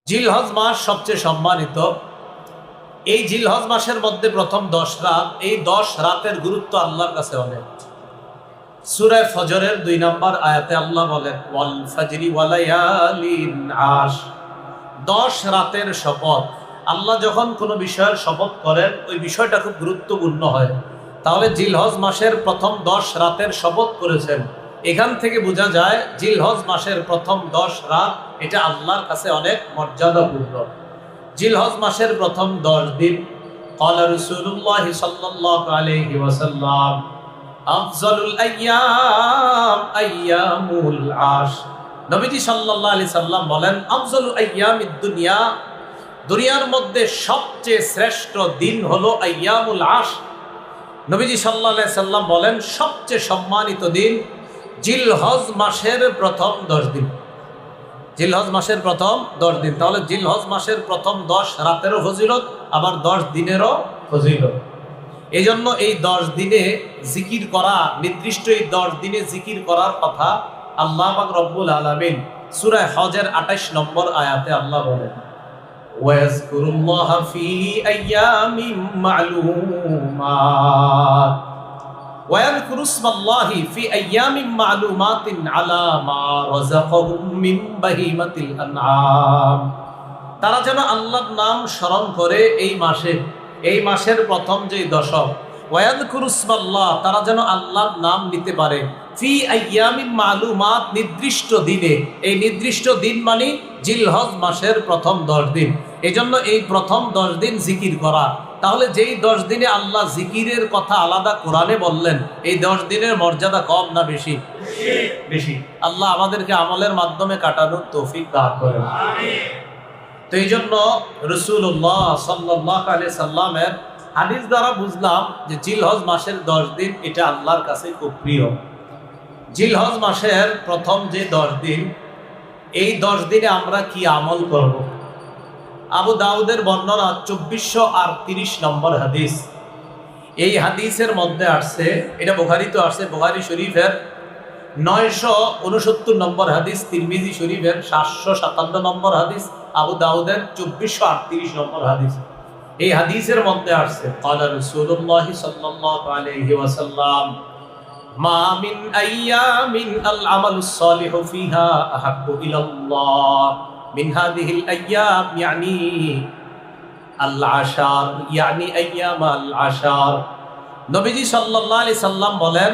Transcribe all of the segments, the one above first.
জিলহজ মাস সবচেয়ে সম্মানিত। এই জিলহজ মাসের মধ্যে প্রথম 10 রাত, এই 10 রাতের গুরুত্ব আল্লাহর কাছে অনেক। সূরা ফজরের 2 নম্বর আয়াতে আল্লাহ বলেন, ওয়াল ফাজরি ওয়ালায়ালিন আশ। 10 রাতের শপথ। আল্লাহ যখন কোনো বিষয়ের শপথ করেন ওই বিষয়টা খুব গুরুত্বপূর্ণ হয়। তাহলে জিলহজ মাসের প্রথম 10 রাতের শপথ করেছেন, এখান থেকে বোঝা যায় জিলহজ মাসের প্রথম 10 রাত এটা আল্লাহর কাছে অনেক মর্যাদাপূর্ণ। জিলহজ মাসের প্রথম 10 দিন ক্বালা রাসূলুল্লাহ সাল্লাল্লাহু আলাইহি ওয়াসাল্লাম আফজালুল আইয়াম আইয়ামুল আশ। নবীজি সাল্লাল্লাহু আলাইহি সাল্লাম বলেন, আফজালু আইয়ামিদ দুনিয়া, দুনিয়ার মধ্যে সবচেয়ে শ্রেষ্ঠ দিন হলো আইয়ামুল আশ। নবীজি সাল্লাল্লাহু আলাইহি সাল্লাম বলেন, সবচেয়ে সম্মানিত দিন জিলহজ মাসের প্রথম 10 দিন। জিলহজ মাসের প্রথম 10 দিন। তাহলে জিলহজ মাসের প্রথম 10 রাতেরও ফজিলত, আবার 10 দিনেরও ফজিলত। এই জন্য এই 10 দিনে জিকির করা, নির্দিষ্ট এই 10 দিনে জিকির করার কথা আল্লাহ পাক রব্বুল আলামিন সূরা হজের 28 নম্বর আয়াতে আল্লাহ বলেন, ওয়াজকুরুল্লাহা ফি আইয়ামিম মা'লুমাত ওয়াযকুরু ইসমাল্লাহি ফি আইয়ামিম মা'লুমাতিন আলা মা রাযাকাহুম মিন বাহিমাতিল আনআম। তারা যেন আল্লাহর নাম স্মরণ করে এই মাসের প্রথম যে দশক, ওয়াযকুরু ইসমাল্লাহ, তারা যেন আল্লাহর নাম নিতে পারে, ফি আইয়ামিম মা'লুমাত, নির্দিষ্ট দিনে। এই নির্দিষ্ট দিন মানে জিলহজ মাসের প্রথম 10 দিন। এজন্য এই প্রথম 10 দিন জিকির করা। তাহলে যেই 10 দিনে আল্লাহ জিকিরের কথা আলাদা কোরআনে বললেন, এই 10 দিনের মর্যাদা কম না বেশি? বেশি। আল্লাহ আমাদেরকে আমলের মাধ্যমে কাটানোর তৌফিক দান করেন। তো এই জন্য রাসূলুল্লাহ সাল্লাল্লাহু আলাইহি সাল্লামের হাদিস দ্বারা বুঝলাম যে জিলহজ মাসের 10 দিন এটা আল্লাহর কাছে খুব প্রিয়। জিলহজ মাসের প্রথম যে 10 দিন, এই 10 দিনে আমরা কি আমল করব? আবু দাউদের বর্ণনা 2430 নম্বর হাদিস। এই হাদিসের মধ্যে আসছে, এটা বুখারীতে আসছে, বুখারী শরীফের 969 নম্বর হাদিস, তিরমিজি শরীফের 757 নম্বর হাদিস, আবু দাউদের 2438 নম্বর হাদিস। এই হাদিসের মধ্যে আসছে, ক্বালা রাসূলুল্লাহ সাল্লাল্লাহু আলাইহি ওয়াসাল্লাম, মা মিন আইয়ামিন আল আমালুস সালিহু ফিহা আহাব্বু ইলাল্লাহ মিন হাযিহিল আইয়াম, ইয়ানি আল আশার, ইয়ানি আইয়াম আল আশার। নবীজি সাল্লাল্লাহু আলাইহি সাল্লাম বলেন,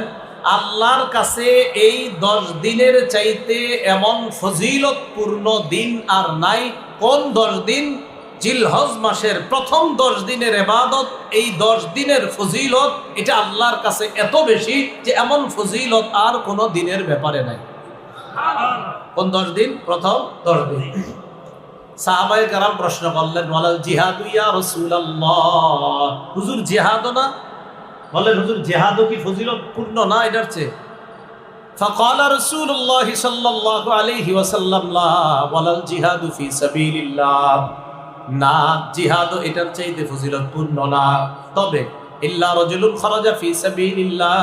আল্লাহর কাছে এই 10 দিনের চাইতে এমন ফজিলতপূর্ণ দিন আর নাই। কোন 10 দিন? জিলহজ মাসের প্রথম 10 দিনের ইবাদত, এই 10 দিনের ফজিলত এটা আল্লাহর কাছে এত বেশি যে এমন ফজিলত আর কোনো দিনের ব্যাপারে নাই। কোন 10 দিন? প্রথম 10 দিন। সাহাবায়ে কেরাম প্রশ্ন করলেন, ওয়ালাল জিহাদু ইয়া রাসূলুল্লাহ, হুজুর জিহাদও না? বলেন, হুজুর জিহাদও কি ফজিলতপূর্ণ না এটার চেয়ে? ফাকালা রাসূলুল্লাহ সাল্লাল্লাহু আলাইহি ওয়াসাল্লাম, লা ওয়ালাল জিহাদু ফি সাবিলিল্লাহ, না, জিহাদও এটার চাইতে ফজিলতপূর্ণ না। তবে ইল্লা রাজুলুন খারাজা ফি সাবিলিল্লাহ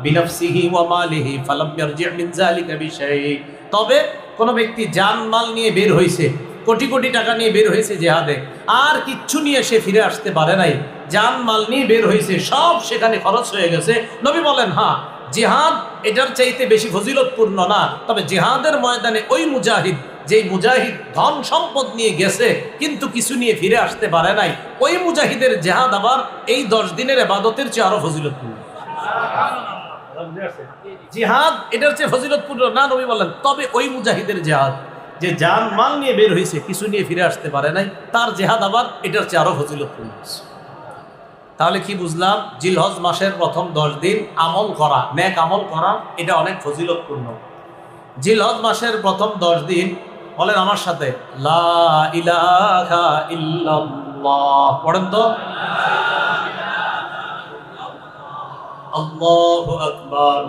বিনাফসিহি ওয়া মালিহি ফালাম ইয়ারজি' মিন যালিকা বিশাই, তবে কোন ব্যক্তি জান মাল নিয়ে বের হইছে, কোটি কোটি টাকা নিয়ে বের হয়েছে জিহাদে, আর কিচ্ছু নিয়ে সে ফিরে আসতে পারে নাই, জান মাল নিয়ে বের হয়েছে, সব সেখানে খরচ হয়ে গেছে। নবী বলেন, হ্যাঁ, জিহাদ এটার চাইতে বেশি ফজিলতপূর্ণ না। তবে জিহাদের ময়দানে ওই মুজাহিদ, যেই মুজাহিদ ধন সম্পদ নিয়ে গেছে কিন্তু কিছু নিয়ে ফিরে আসতে পারে নাই, ওই মুজাহিদের জিহাদ আবার এই 10 দিনের ইবাদতের চেয়ে আরো ফজিলতপূর্ণ। জিহাদ এটার চেয়ে ফজিলতপূর্ণ না, নবী বলেন, তবে ওই মুজাহিদের জিহাদ, যে জান মাল নিয়ে বের হয়েছে, কিছু নিয়ে ফিরে আসতে পারে নাই, তার জিহাদ আবার এটার চেয়ে আরো ফজিলতপূর্ণ। তাহলে কি বুঝলাম? জিলহজ মাসের প্রথম 10 দিন আমল করা, নেক আমল করা, এটা অনেক ফজিলতপূর্ণ। জিলহজ মাসের প্রথম 10 দিন, বলেন আমার সাথে, লা ইলাহা ইল্লাল্লাহ, পড়েন তো, আল্লাহু আকবার,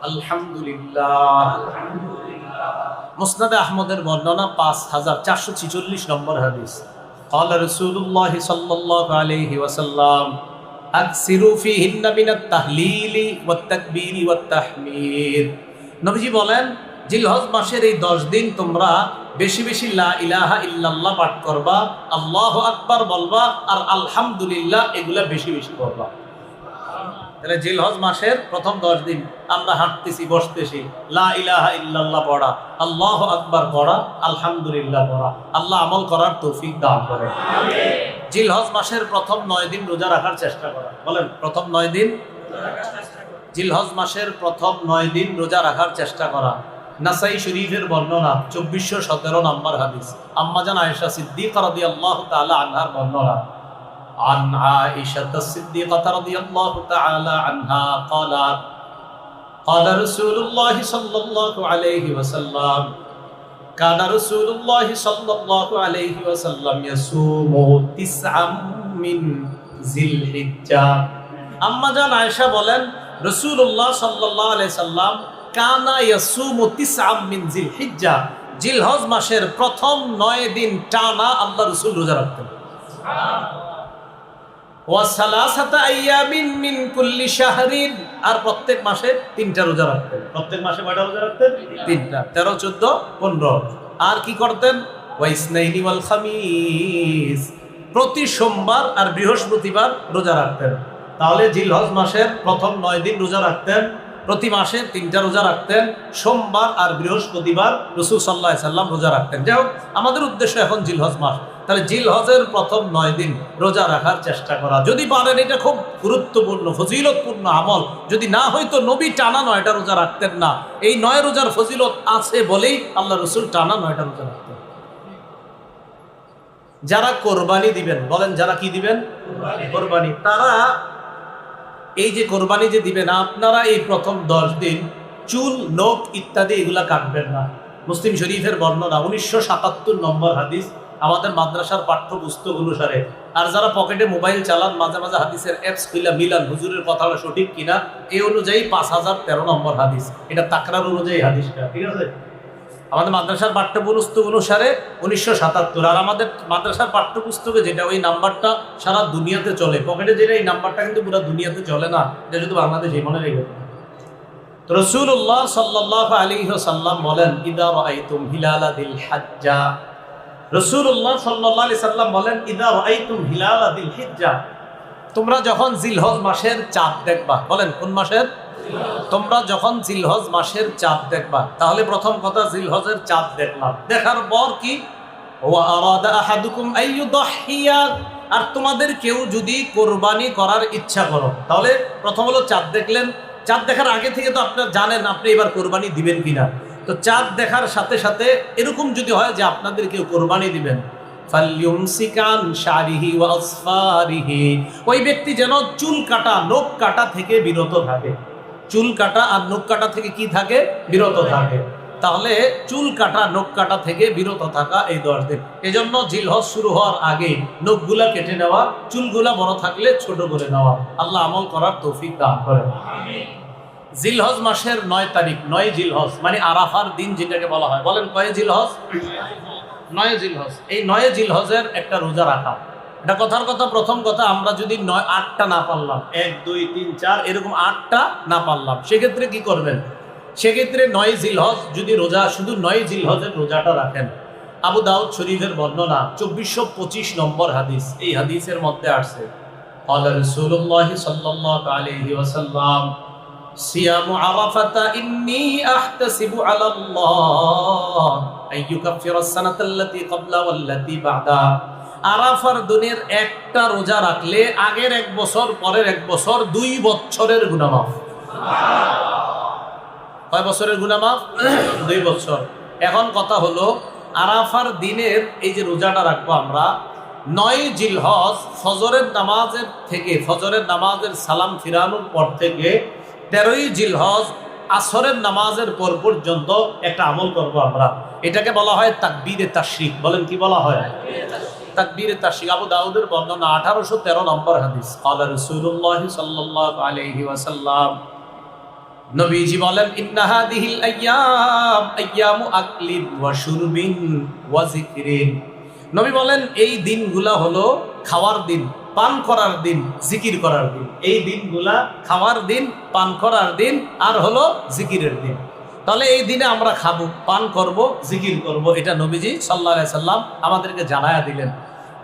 আলহামদুলিল্লাহ। মুসনাদে আহমদের বর্ণনা 5446 নম্বর হাদিস। ক্বালা রাসূলুল্লাহ সাল্লাল্লাহু আলাইহি ওয়াসাল্লাম, আকসিরু ফীহিন্না মিনাত তাহলিলি ওয়াত তাকবীরি ওয়াত তাহমীদ। নবীজি বলেন, জিলহজ মাসের এই 10 দিন তোমরা বেশি বেশি লা ইলাহা ইল্লাল্লাহ পাঠ করবা, আল্লাহু আকবার বলবা, আর আলহামদুলিল্লাহ এগুলা বেশি বেশি করবা। তাহলে জিলহজ মাসের প্রথম 10 দিন আমরা হাঁটতেছি, বসতেছি, লা ইলাহা ইল্লাল্লাহ পড়া, আল্লাহু আকবার পড়া, আলহামদুলিল্লাহ পড়া। আল্লাহ আমল করার তৌফিক দান করেন। জিলহজ মাসের প্রথম 9 দিন রোজা রাখার চেষ্টা করা। বলেন, প্রথম 9 দিন জিলহজ মাসের প্রথম 9 দিন রোজা রাখার চেষ্টা করা। নাসাই শরীফের বর্ণনা 2417 নম্বর হাদিস, আম্মাজান আয়েশা সিদ্দিকা রাদিয়াল্লাহু তাআলা আনহার বর্ণনা। عن عائشة الصديقة رضي الله تعالى عنها قالت قال رسول الله صلى الله عليه وسلم كان رسول الله صلى الله عليه وسلم يصوم 9 من ذي الحجة। আম্মা জান আয়েশা বলেন, রাসূলুল্লাহ সাল্লাল্লাহু আলাইহি সাল্লাম কানা ইয়াসুমু 9 মিন যিল হিজ্জা, জিলহজ মাসের প্রথম 9 দিন টানা আল্লাহ রাসূল রোজা রাখতেন। ওয়া সালাসাতা আইয়ামিন মিন কুল্লি শাহরিন, আর প্রত্যেক মাসে 3টা রোজা রাখতেন। প্রত্যেক মাসে কয়টা রোজা রাখতেন? 3টা। 13, 14, 15। আর কি করতেন? ওয়া ইসনাইনি ওয়াল খামিস, প্রতি সোমবার আর বৃহস্পতিবার রোজা রাখতেন। তাহলে জিলহজ মাসের প্রথম 9 দিন রোজা রাখতেন, প্রতি মাসে 3টা রোজা রাখতেন, সোমবার আর বৃহস্পতিবার রাসূল সাল্লাল্লাহু আলাইহি সাল্লাম রোজা রাখতেন। যাই হোক, আমাদের উদ্দেশ্য এখন জিলহজ মাস, তাহলে জিলহজের প্রথম 9 দিন রোজা রাখার চেষ্টা করা। যদি পারেন, এটা খুব গুরুত্বপূর্ণ ফজিলতপূর্ণ আমল। যদি না হয়তো নবী টানা 9টা রোজা রাখতেন না। এই 9 রোজার ফজিলত আছে বলেই আল্লাহ রাসূল টানা 9টা রোজা রাখতেন। যারা কোরবানি দিবেন, বলেন যারা কি দিবেন? কোরবানি। তারা এই যে কোরবানি যে দিবেন, আপনারা এই প্রথম 10 দিন চুল, নখ ইত্যাদি এগুলা কাটবেন না। মুসলিম শরীফের বর্ণনা 1977 নম্বর হাদিস, আমাদের মাদ্রাসার পাঠ্যপুস্তক অনুসারে। আর যারা পকেটে মোবাইল চালান, মাঝে মাঝে হাদিসের অ্যাপস খুলে মিলান হুজুরের কথাটা সঠিক কিনা, এই অনুযায়ী 5013 নম্বর হাদিস, এটা তাকরার অনুযায়ী হাদিসটা, ঠিক আছে? আমাদের মাদ্রাসার পাঠ্যপুস্তক অনুসারে 1977। আর আমাদের মাদ্রাসার পাঠ্যপুস্তকে যেটা, ওই নাম্বারটা সারা দুনিয়াতে চলে। পকেটে যেটা, এই নাম্বারটা কিন্তু পুরো দুনিয়াতে চলে না, এটা শুধু বাংলাদেশে মনে রেখে। তো রাসূলুল্লাহ সাল্লাল্লাহু আলাইহি ওয়াসাল্লাম বলেন, ইদা রাআইতুম হিলালা দিল হাজ্জা, রাসূলুল্লাহ সাল্লাল্লাহু আলাইহি সাল্লাম বলেন, ইদা রাআইতুম হিলালা দিল হিজ্জা, তোমরা যখন জিলহজ মাসের চাঁদ দেখবা। বলেন, কোন মাসের? তোমরা যখন জিলহজ মাসের চাঁদ দেখবা, তাহলে প্রথম কথা জিলহজের চাঁদ দেখলাম, দেখার পর কি, ওয়া আরাদা আহাদুকুম আইয়ুদহিয়া, আর তোমাদের কেউ যদি কোরবানি করার ইচ্ছা করো, তাহলে প্রথম হলো চাঁদ দেখলেন। চাঁদ দেখার আগে থেকে তো আপনারা জানেন আপনি এবার কোরবানি দিবেন কিনা। তো চাঁদ দেখার সাথে সাথে এরকম যদি হয় যে আপনাদের কেউ কোরবানি দিবেন, ফালইউমসিকান শারিহি ওয়া আসফারিহি, ওই ব্যক্তি যেন চুল কাটা, নখ কাটা থেকে বিরত থাকে। চুল কাটা আর নখ কাটা থেকে কি থাকে? বিরত থাকে। তাহলে চুল কাটা, নখ কাটা থেকে বিরত থাকা এই 10 দিন। এজন্য জিলহজ শুরু হওয়ার আগে নখগুলা কেটে নেওয়া, চুলগুলা বড় থাকলে ছোট করে নেওয়া। আল্লাহ আমল করার তৌফিক দান করেন। জিলহজ মাসের 9 তারিখ, 9 জিলহজ মানে আরাফার দিন যেটাকে বলা হয়। বলেন, কয় জিলহজ? 9 জিলহজ। এই 9 জিলহজের একটা রোজা রাখা, এটা কথার কথা। প্রথম কথা, আমরা যদি 8টা না পারলাম, 1, 2, 3, 4 এরকম 8টা না পারলাম, সেক্ষেত্রে কি করবেন? সেক্ষেত্রে 9 জিলহজ যদি রোজা, শুধু 9 জিলহজের রোজাটা রাখেন। আবু দাউদ শরীফের বর্ণনা 2425 নম্বর হাদিস, এই হাদিসের মধ্যে আসছে, ক্বালা রাসূলুল্লাহ সাল্লাল্লাহু আলাইহি ওয়াসাল্লাম, সিয়ামু আরাফাতা ইন্নী আহতাসিবু আলাল্লাহ আইয়ুকাফিরাস সানাতাল্লাতী ক্বাবলা ওয়াল্লাতী বা'দা। আরাফার দিনের একটা রোজা রাখলে আগের 1 বছর, পরের 1 বছর, 2 বছরের গুনাহ মাফ। কয় বছরের গুনাহ মাফ? 2 বছর। এখন কথা হলো, আরাফার দিনের এই যে রোজাটা রাখবো আমরা, 9 জিলহজ ফজরের নামাজের থেকে, ফজরের নামাজের সালাম ফিরানোর পর থেকে 13ই জিলহজ আসরের নামাজের পর পর্যন্ত একটা আমল করব আমরা। এটাকে বলা হয় তাকবীরে তাশরিক। বলেন, কি বলা হয়? তাকবীরে তাশরিক। আবু দাউদের বর্ণনা 1813 নম্বর হাদিস, ক্বালা রাসূলুল্লাহ সাল্লাল্লাহু আলাইহি ওয়াসাল্লাম, নবীজি বলেন, ইন্না হাদিহিল আইয়াম আইয়ামু আকলিন ওয়া শুরবিন ওয়া যিকরিন। নবী বলেন, এই দিনগুলা হলো খাওয়ার দিন, পান করার দিন, জিকির করার দিন। এই দিনগুলা খাওয়ার দিন, পান করার দিন, আর হলো জিকিরের দিন। তাহলে এই দিনে আমরা খাবো, পান করব, জিকির করব, এটা নবীজি সাল্লাল্লাহু আলাইহি সাল্লাম আমাদেরকে জানায়া দিলেন।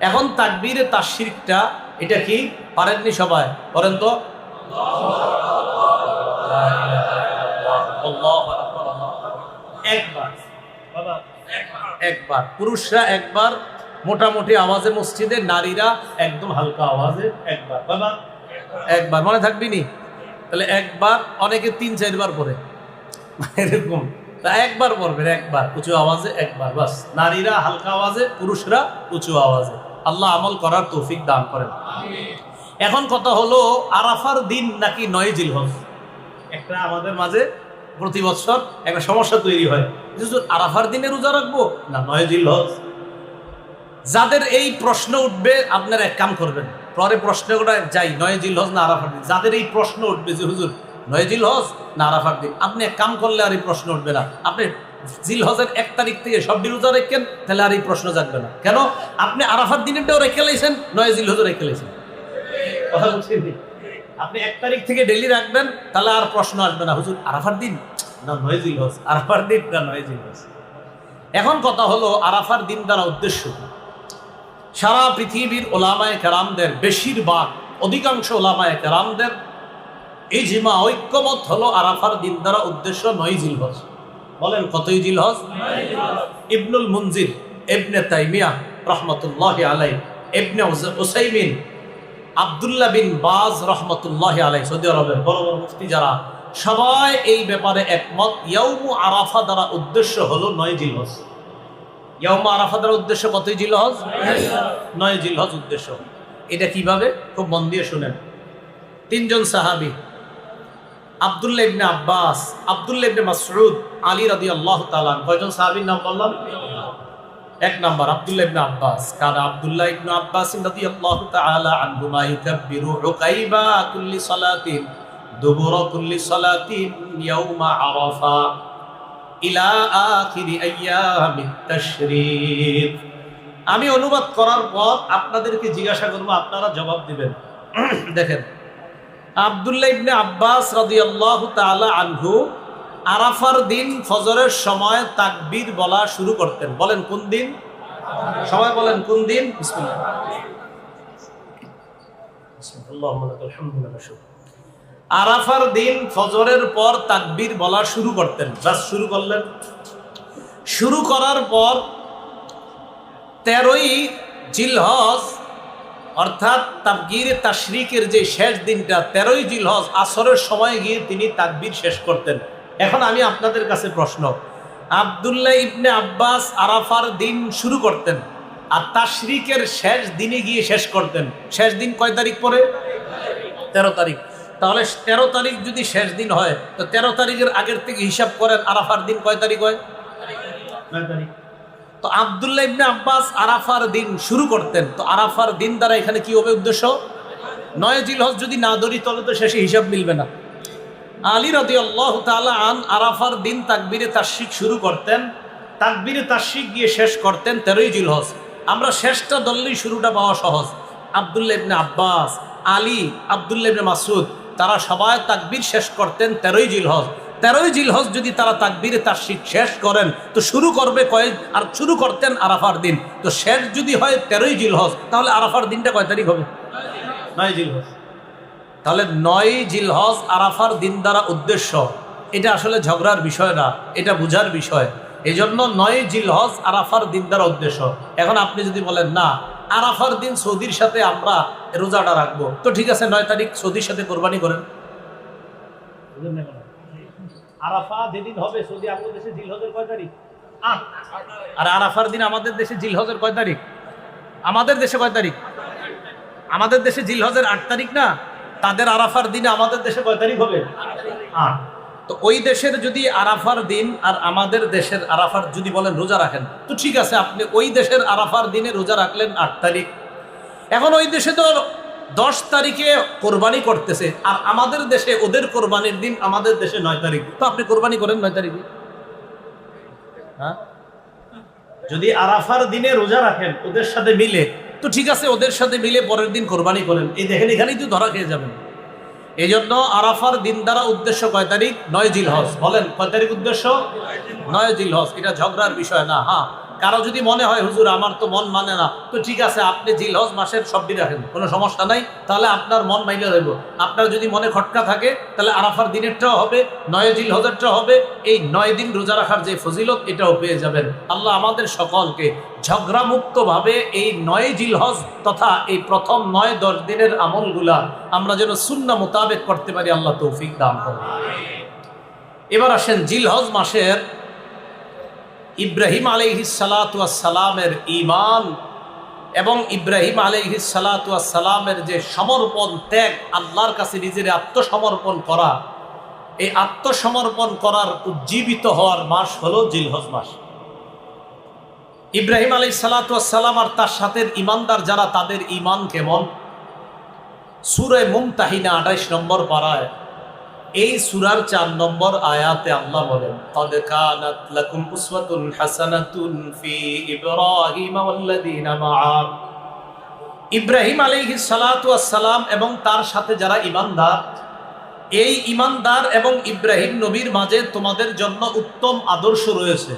এখন তাকবীরে তাশরিকটা এটা কি পারেননি সবাই? বলেন তো। একবার বাবা, একবার পুরুষরা একবার মোটামুটি আওয়াজে মসজিদে, নারীরা একদম হালকা আওয়াজে একবার। বাবা একবার মনে থাকবি নি? তাহলে একবার, অনেকে 3-4 বার পড়ে এরকম। তা একবার পড়বেন, একবার উঁচু আওয়াজে একবার, বাস। নারীরা হালকা আওয়াজে, পুরুষরা উঁচু আওয়াজে। আল্লাহ আমল করার তৌফিক দান করেন। এখন কথা হলো, আরাফার দিন নাকি 9 জিলহজ? একটা আমাদের মাঝে প্রতি বছর একটা সমস্যা তৈরি হয়, আরাফার দিনে রোজা রাখবো না 9 জিলহজ? যাদের এই প্রশ্ন উঠবে, আপনারা এক কাম করবেন, পরে প্রশ্নটা যাই 9 জিলহজ না আরাফার দিন। যাদের এই প্রশ্ন উঠবে যে হুজুর 9 জিলহজ না আরাফার দিন, আপনি এক কাম করলে আর এই প্রশ্ন উঠবে না। আপনি জিলহজের 1 তারিখ থেকে সবটি রোজা রেখেন, তাহলে আর এই প্রশ্ন জাগবে না। কেন? আপনি আরাফার দিনেরটাও রেখে লাইছেন, 9 জিলহজও রেখে লাইছেন। কথা বলছেন? আপনি 1 তারিখ থেকে ডেলি রাখবেন, তাহলে আর প্রশ্ন আসবে না, হুজুর আরাফার দিন না 9 জিলহজ, আরাফার দিন না 9 জিলহজ। এখন কথা হলো, আরাফার দিন দ্বারা উদ্দেশ্য কি? সারা পৃথিবীর ওলামায়ে কেরামদের, বেশিরভাগ অধিকাংশ ওলামায়ে কেরামদের ইজমা, ঐক্যমত হলো আরাফার দিন দ্বারা উদ্দেশ্য 9 জিলহজ। বলেন কতই জিলহজ? ইবনুল মুনজির, ইবনে তাইমিয়া রহমতুল্লাহি আলাইহি, ইবনে উসাইমিন, আব্দুল্লাহ বিন বাজ রহমতুল্লাহি আলাইহি, সৌদি আরবের বড় বড় মুফতি যারা, সবাই এই ব্যাপারে একমত। ইয়াউমু আরাফা দ্বারা উদ্দেশ্য হলো 9 জিলহজ। ইয়াউমু আরাফা দ্বারা উদ্দেশ্য কতই জিলহজ? 9 জিলহজ উদ্দেশ্য। এটা কিভাবে? খুব মন দিয়ে শুনেন। 3 জন সাহাবী, আব্দুল্লাহ ইবনে আব্বাস, আব্দুল্লাহ ইবনে মাসউদ, আলী রাদিয়াল্লাহু তাআলা। কয়জন সাহাবীর নাম বললাম? 1 নাম্বার আব্দুল্লাহ ইবনে আব্বাস। কারণ আব্দুল্লাহ ইবনে আব্বাস রাদিয়াল্লাহু তাআলা আনহুমা ইউকাব্বিরু উকাইবা কুল্লি সালাতিন দুবুরা কুল্লি সালাতিন ইয়াউমা আরাফা ইলা আখিরি আইয়ামিত তাশরীক। আমি অনুবাদ করার পর আপনাদেরকে জিজ্ঞাসা করব, আপনারা জবাব দিবেন। দেখেন, আব্দুল্লাহ ইবনে আব্বাস রাদিয়াল্লাহু তাআলা আনহু আরাফার দিন ফজরের সময় তাকবীর বলা শুরু করতেন। বলেন কোন দিন? সবাই বলেন কোন দিন? বিসমিল্লাহ। আরাফার দিন ফজরের পর তাকবীর বলা শুরু করতেন। বাস শুরু করলেন। শুরু করার পর 13ই জিলহজ, অর্থাৎ তাকবীরে তাশরিকের যে শেষ দিনটা 13ই জিলহজ আসরের সময় গিয়ে তিনি তাকবীর শেষ করতেন। এখন আমি আপনাদের কাছে প্রশ্ন, আব্দুল্লাহ ইবনে আব্বাস আরাফার দিন শুরু করতেন আর তাশরিকের শেষ দিনে গিয়ে শেষ করতেন। শেষ দিন কয় তারিখ পরে? 13 তারিখ। তাহলে 13 তারিখ যদি শেষ দিন হয়, তো 13 তারিখের আগের থেকে হিসাব করেন আরাফার দিন কয় তারিখ হয়? 9 তারিখ। তো আব্দুল্লাহ ইবনে আব্বাস আরাফার দিন শুরু করতেন, তো আরাফার দিন দ্বারা এখানে কি হবে উদ্দেশ্য? 9 জিলহজ যদি না ধরি, তাহলে তো শেষে হিসাব মিলবে না। আলী রাদিয়াল্লাহু তাআলা আন আরাফার দিন তাকবীরে তাশরিক শুরু করতেন, তাকবীরে তাশরিক গিয়ে শেষ করতেন 13ই জিলহজ। আমরা শেষটা ধরলেই শুরুটা পাওয়া সহজ। আব্দুল্লাহ ইবনে আব্বাস, আলী, আব্দুল্লাহ ইবনে মাসউদ, তারা সবাই তাকবীর শেষ করতেন 13ই জিলহজ। 13ই জিলহজ যদি তারা তাকবীরে তাশরিক শেষ করেন, তো শুরু করবে আর শুরু করতেন আরাফার দিন। তো শেষ যদি হয় 13ই জিলহজ, তাহলে আরাফার দিনটা কয় তারিখ হবে? 9 জিলহজ। তাহলে 9 জিলহজ আরাফার দিন দ্বারা উদ্দেশ্য। এটা আসলে ঝগড়ার বিষয় না, এটা বুঝার বিষয়। এই জন্য 9 জিলহজ আরাফার দিন দ্বারা উদ্দেশ্য। এখন আপনি যদি বলেন না, আরাফার দিন সৌদির সাথে আমরা রোজাটা রাখবো, তো ঠিক আছে, 9 তারিখ সৌদির সাথে কোরবানি করেন। আরাফা যেদিন হবে সৌদি আমাদের দেশে জিলহজের কয় তারিখ? 8। আর আরাফার দিন আমাদের দেশে জিলহজের কয় তারিখ? আমাদের দেশে কয় তারিখ? আমাদের দেশে জিলহজের 8 তারিখ না? তাদের আরাফার দিনে আমাদের দেশে কয় তারিখ হবে? 8। তো ওই দেশের যদি আরাফার দিন আর আমাদের দেশের আরাফার যদি বলেন রোজা রাখেন, তো ঠিক আছে, আপনি ওই দেশের আরাফার দিনে রোজা রাখলেন 8 তারিখ। এখন ওই দেশে তো 10 তারিখে কোরবানি করতেছে, আর আমাদের দেশে ওদের কোরবানির দিন আমাদের দেশে 9 তারিখ। তো আপনি কোরবানি করেন 9 তারিখে। হ্যাঁ, যদি আরাফার দিনে রোজা রাখেন ওদের সাথে মিলে, তো ঠিক আছে, ওদের সাথে মিলে পরের দিন কোরবানি করেন। এই দেখেন, এখানেই তো ধরা খেয়ে যাবেন। এই জন্য আরাফার দিন দ্বারা উদ্দেশ্য কয় তারিখ? 9 জিলহজ। বলেন কয় তারিখ উদ্দেশ্য? 9 জিলহজ। এটা ঝগড়ার বিষয় না। হ্যাঁ, কারো যদি মনে হয় হুজুর আমার তো মন মানে না, তো ঠিক আছে, আপনি জিলহজ মাসের সবটি রাখেন, কোনো সমস্যা নাই, তাহলে আপনার মন মাইলে দেব। আপনার যদি মনে খটকা থাকে তাহলে আরাফার দিনেরটাও হবে, 9 জিলহজেরটাও হবে। এই 9 দিন রোজা রাখার যে ফজিলত এটাও পেয়ে যাবেন। আল্লাহ আমাদের সকলকে ঝগড়ামুক্তভাবে এই 9 জিলহজ তথা এই প্রথম 9-10 দিনের আমলগুলা আমরা যেন সুন্নাহ মোতাবেক করতে পারি, আল্লাহ তৌফিক দান করেন। এবার আসেন জিলহজ মাসের ইব্রাহিম আলাইহিস সালাতু ওয়াস সালামের ঈমান এবং ইব্রাহিম আলাইহিস সালাতু ওয়াস সালামের যে সমর্পণ, ত্যাগ, আল্লাহর কাছে নিজের আত্মসমর্পণ করা, এই আত্মসমর্পণ করার উজ্জীবিত হওয়ার মাস হলো জিলহজ মাস। ইব্রাহিম আলাইহিস সালাতু ওয়াস সালাম আর তার সাথে ঈমানদার যারা, তাদের ঈমান কেমন? সূরা মুমতাহিনা 28 নম্বর পারায় এই সূরার 4 নম্বর আয়াতে আল্লাহ বলেন, ক্বাদ কানাত লাকুম উসওয়াতুন হাসানাতুন ফি ইব্রাহিম ওয়াল্লাযীনা মাআ। ইব্রাহিম আলাইহিস সালাতু ওয়াস সালাম এবং তার সাথে যারা ঈমানদার, এই ঈমানদার এবং ইব্রাহিম নবীর মাঝে তোমাদের জন্য উত্তম আদর্শ রয়েছে।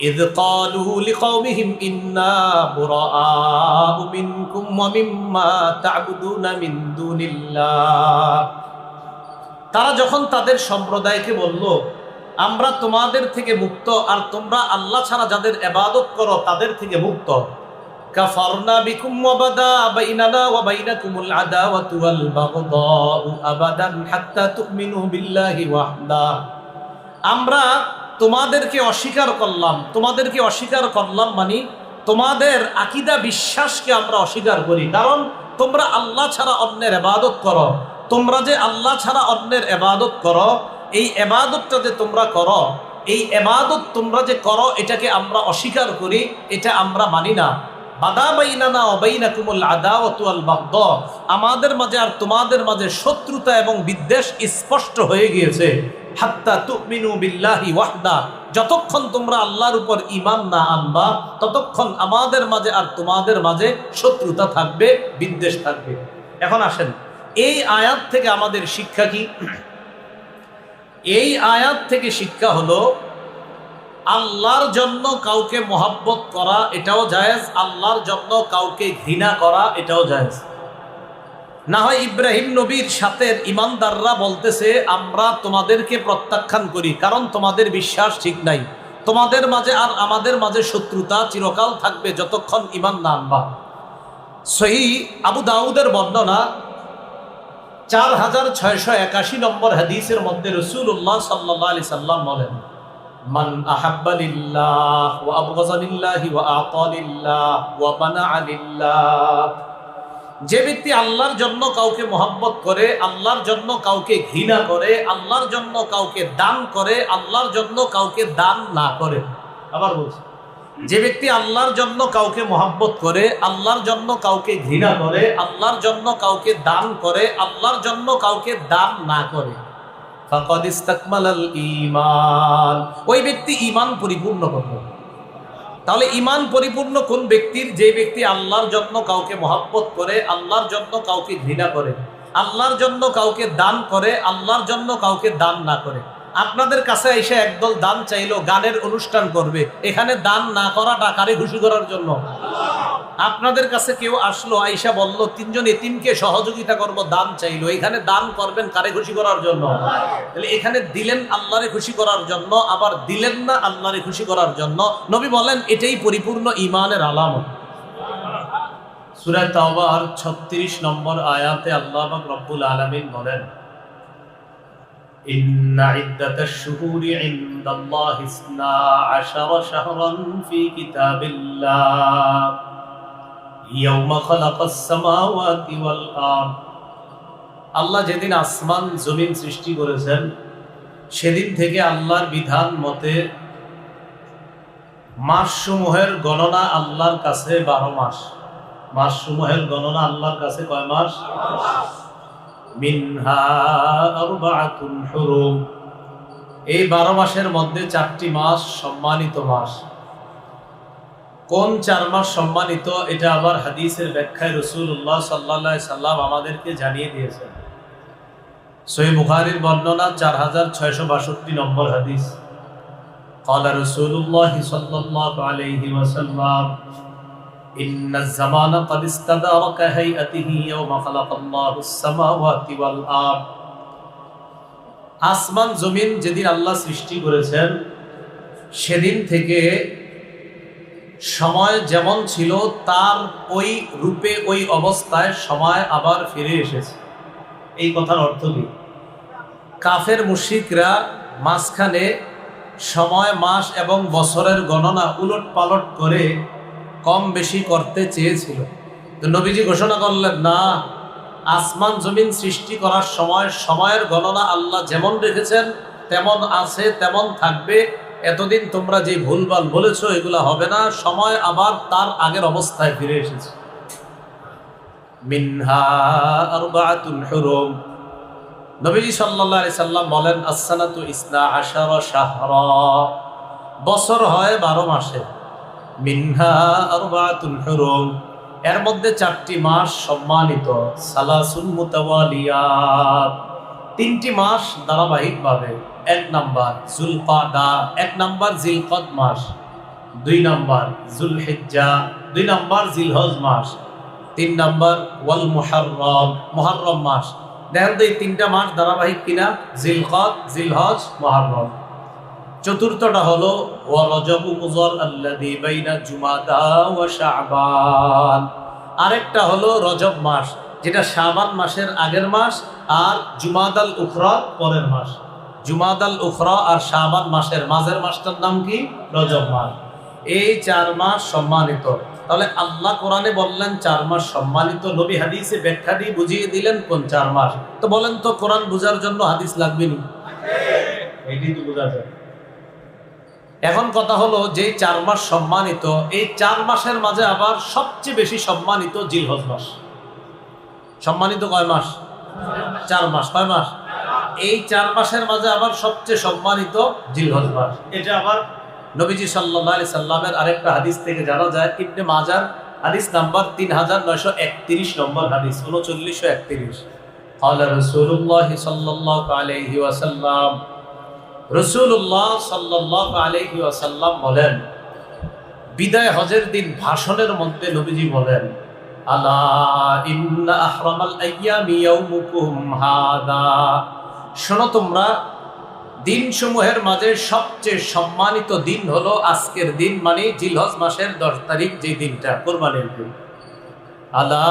ইয ক্বালু লিকাওমিহিম ইন্না বুরাআউ মিনকুম ওয়া মিম্মা তা'বুদুনা মিন দুনিল্লাহ। তারা যখন তাদের সম্প্রদায়কে বলল, আমরা তোমাদের থেকে মুক্ত, আর তোমরা আল্লাহ ছাড়া যাদের ইবাদত করো তাদের থেকে মুক্ত। কাফারনা বিকুম ওয়া বাদা বাইনানা ওয়া বাইনাকুমুল আদাওয়াতু ওয়াল বাগদাউ আবাদান হাত্তা তুমিনু বিল্লাহি ওয়াহদা। আমরা তোমাদেরকে অস্বীকার করলাম, তোমাদেরকে অস্বীকার করলাম মানে তোমাদের আকীদা বিশ্বাসকে আমরা অস্বীকার করি, কারণ তোমরা আল্লাহ ছাড়া অন্যের ইবাদত করো। তোমরা যে আল্লাহ ছাড়া অন্যের ইবাদত করো, এই ইবাদতটা যে তোমরা করো, এই ইবাদত তোমরা যে করো এটাকে আমরা অস্বীকার করি, এটা আমরা মানি না। বাদা বাইনানা ওয়া বাইনাকুমুল আদাওয়াতু ওয়াল বাগদা, আমাদের মাঝে আর তোমাদের মাঝে শত্রুতা এবং বিদ্বেষ স্পষ্ট হয়ে গিয়েছে। হাত্তা তুমিনু বিল্লাহি ওয়াহদা, যতক্ষণ তোমরা আল্লাহর উপর ঈমান না আনবা ততক্ষণ আমাদের মাঝে আর তোমাদের মাঝে শত্রুতা থাকবে, বিদ্বেষ থাকবে। এখন আসেন, এই আয়াত থেকে আমাদের শিক্ষা কি? এই আয়াত থেকে শিক্ষা হলো আল্লাহর জন্য কাউকে মহব্বত করা এটাও জায়েজ, আল্লাহর জন্য কাউকে ঘৃণা করা এটাও জায়েজ। না হয় ইব্রাহিম নবীর সাথে ঈমানদাররা বলতেছে আমরা তোমাদেরকে প্রত্যাখ্যান করি, কারণ তোমাদের বিশ্বাস ঠিক নাই, তোমাদের মাঝে আর আমাদের মাঝে শত্রুতা চিরকাল থাকবে যতক্ষণ ঈমান না আনবা। সহিহ আবু দাউদের বর্ণনা 4681 নম্বর হাদিসের মধ্যে রাসূলুল্লাহ সাল্লাল্লাহু আলাইহি সাল্লাম বলেন, মান আহাব্বা লিল্লাহ ওয়া আবগাযা লিল্লাহি ওয়া আতা লিল্লাহ ওয়া মানাআ লিল্লাহ। যে ব্যক্তি আল্লাহর জন্য কাউকে মহব্বত করে, আল্লাহর জন্য কাউকে ঘৃণা করে, আল্লাহর জন্য কাউকে দান করে, আল্লাহর জন্য কাউকে দান না করে। আবার বলছি, যে ব্যক্তি আল্লাহর জন্য কাউকে মহব্বত করে, আল্লাহর জন্য কাউকে ঘৃণা করে, আল্লাহর জন্য কাউকে দান করে, আল্লাহর জন্য কাউকে দান না করে, ফাকাদ ইসতাকমালাল ঈমান, ওই ব্যক্তি ঈমান পরিপূর্ণ করবে। তাহলে ঈমান পরিপূর্ণ কোন ব্যক্তির? যে ব্যক্তি আল্লাহর জন্য কাউকে মহব্বত করে, আল্লাহর জন্য কাউকে ঘৃণা করে, আল্লাহর জন্য কাউকে দান করে, আল্লাহর জন্য কাউকে দান না করে। আপনাদের কাছে এসে একদল দান চাইলো, গানের অনুষ্ঠান করবে, এখানে দান না করাটা কারে খুশি করার জন্য? আপনাদের কাছে কেউ আসলো, আইসা বলল 3 জন এতিমকে সহযোগিতা করব, দান চাইলো, এখানে দান করবেন কারে খুশি করার জন্য? তাহলে এখানে দিলেন আল্লাহরে খুশি করার জন্য, আবার দিলেন না আল্লাহরে খুশি করার জন্য। নবী বলেন এটাই পরিপূর্ণ ঈমানের আলামত। সূরা তাওবার 36 নম্বর আয়াতে আল্লাহ পাক রব্বুল আলামিন বলেন, ইন্না ইদ্দাতাশ শুহুরি ইনদাল্লাহি 12 শাহরান ফি কিতাবিল্লাহ ইয়াওমা খালাকাস সামাওয়াতি ওয়াল আরদ। আল্লাহ যেদিন আসমান জমিন সৃষ্টি করেছেন সেদিন থেকে আল্লাহর বিধান মতে মাসসমূহের গণনা আল্লাহর কাছে 12 মাস। মাসসমূহের গণনা আল্লাহর কাছে কয় মাস? মিনহা আরবাআতুন হুরুম, এই 12 মাসের মধ্যে 4টি মাস সম্মানিত মাস। কোন 4 মাস সম্মানিত এটা আবার হাদিসের ব্যাখ্যায় রাসূলুল্লাহ সাল্লাল্লাহু আলাইহি সাল্লাম আমাদেরকে জানিয়ে দিয়েছেন। সহিহ বুখারীর বর্ণনা 4662 নম্বর হাদিস। قال رسول الله صلى الله عليه وسلم إن الزمان قد استدار كهيئته يوم خلق الله السماوات والأرض। আসমান জমিন যেদিন আল্লাহ সৃষ্টি করেছেন সেদিন থেকে সময় যেমন ছিল তার ওই রূপে ওই অবস্থায় সময় আবার ফিরে এসেছে। এই কথার অর্থ কি? কাফের মুশরিকরা মাঝখানে সময়, মাস এবং বছরের গণনা উলট পালট করে কম বেশি করতে চেয়েছিল। তো নবীজি ঘোষণা করলেন, না, আসমান জমিন সৃষ্টি করার সময় সময়ের গণনা আল্লাহ যেমন রেখেছেন তেমন আছে, তেমন থাকবে। এতদিন তোমরা যে ভুলভাল বলেছো এগুলা হবে না, সময় আবার তার আগের অবস্থায় ফিরে এসেছে। মিনহা আরবাআতুন হুরুম। নবীজি সাল্লাল্লাহু আলাইহি সাল্লাম বলেন, as-sanatu isna ashara shahra, বছর হয় 12 মাসে। মিনহা আরবাআতুন হুরুম, এর মধ্যে 4টি মাস সম্মানিত। সালাসুন মুতাওয়ালিয়াত, 3টি মাস ধারাবাহিকভাবে। 1 নাম্বার যুলকাদা, 1 নাম্বার জিলকদ মাস, 2 নাম্বার যুলহিজ্জা, 2 নাম্বার জিলহজ মাস, 3 নাম্বার ওয়াল মুহাররম, মুহাররম মাস। দেখেন তো এই 3টা মাস ধারাবাহিক কিনা? জিলকদ, জিলহজ, মুহাররম। চতুর্থটা হলো ওয়া রজব মুযর আল্লাযী বাইনা জুমাদা ওয়া শাবান। আরেকটা হলো রজব মাস, যেটা শাবান মাসের আগের মাস আর জুমাদাল উখরা পরের মাস। জুমাদাল উখরা আর শাবান মাসের মাঝের মাসটার নাম কি? রজব মাস। এই 4 মাস সম্মানিত। তাহলে আল্লাহ কোরআনে বললেন 4 মাস সম্মানিত, নবী হাদিসে ব্যাখ্যা দিয়ে বুঝিয়ে দিলেন কোন 4 মাস। তো বলেন তো কোরআন বোঝার জন্য হাদিস লাগবে নি? এইটাই তো বোঝা যায়। এখন কথা হলো যে 4 মাস সম্মানিত, এই 4 মাসের মাঝে আবার সবচেয়ে বেশি সম্মানিত জিলহজ মাস। সম্মানিত কয় মাস? 4 মাস। কয় মাস? এই 4 মাসের মাঝে আবার সবচেয়ে সম্মানিত জিলহজ মাস। এটা আবার নবীজি সাল্লাল্লাহু আলাইহি সাল্লামের আরেকটা হাদিস থেকে জানা যায়। ইবনে মাজাহ হাদিস নাম্বার 3931 নম্বর হাদিস, 3931। قال رسول الله صلى الله عليه وسلم, রাসূলুল্লাহ সাল্লাল্লাহু আলাইহি ওয়াসাল্লাম বলেন, বিদায় হজের দিন ভাষণের মধ্যে নবীজি বলেন, আলা ইন্না আহরামাল আইয়ামি ইয়াউমুকুম হাদা, শোনো তোমরা, দিনসমূহের মাঝে সবচেয়ে সম্মানিত দিন হলো আজকের দিন, মানে জিলহজ মাসের 10 তারিখ, যে দিনটা কুরবানির দিন। আলা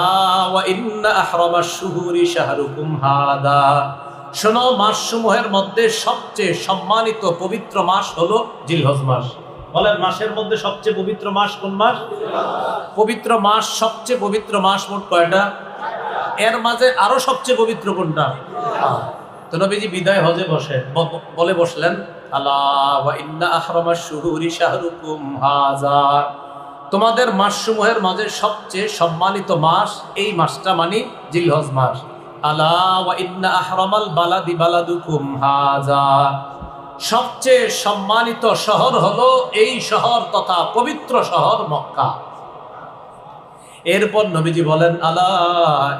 ওয়া ইন্না আহরামাশ শুহুরি শাহরুকুম হাদা, শোনো, মাসসমূহের মধ্যে সবচেয়ে সম্মানিত পবিত্র মাস হলো জিলহজ মাস। বলেন, মাসের মধ্যে সবচেয়ে পবিত্র মাস কোন মাস? পবিত্র মাস, সবচেয়ে পবিত্র মাস মোট কয়টা? এর মাঝে আরো সবচেয়ে পবিত্র কোনটা? তো নবীজি বিদায় হজে বলে বসলেন, আলা ওয়া ইন্না আহরামাশ শুহুরি শাহরুকুম হাযা, তোমাদের মাসসমূহের মাঝে সবচেয়ে সম্মানিত মাস এই মাসটা, মানে জিলহজ মাস। আলা ওয়া ইন্না আহরামাল বালাদি বালাদুকুম হাযা, সবচেয়ে সম্মানিত শহর হলো এই শহর তথা পবিত্র শহর মক্কা। এরপর নবীজি বলেন, আলা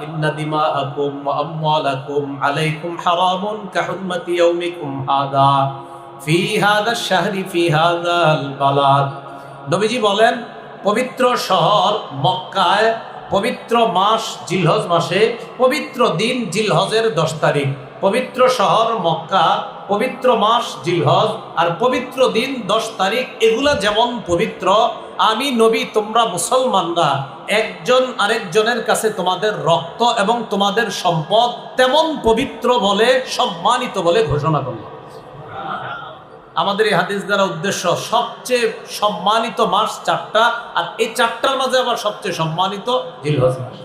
ইন্না দিমাআকুম ওয়া আমওয়ালাকুম আলাইকুম হারামুন কাহুরমাতি ইয়াউমিকুম হাযা ফি হাযা আশ-শাহরি ফি হাযাল বালাদ। নবীজি বলেন, পবিত্র শহর মক্কায় পবিত্র মাস জিলহজ মাসে, পবিত্র দিন জিলহজের 10 তারিখ। পবিত্র শহর মক্কা, পবিত্র মাস জিলহজ আর পবিত্র দিন 10 তারিখ, এগুলা যেমন পবিত্র, আমি নবী, তোমরা মুসলমানরা একজন আরেকজনের কাছে তোমাদের রক্ত এবং তোমাদের সম্পদ তেমন পবিত্র বলে, সম্মানিত বলে ঘোষণা করল। আমাদের এই হাদিস দ্বারা উদ্দেশ্য, সবচেয়ে সম্মানিত মাস 4টা, আর এই 4টার মাঝে আবার সবচেয়ে সম্মানিত জিলহজ মাস।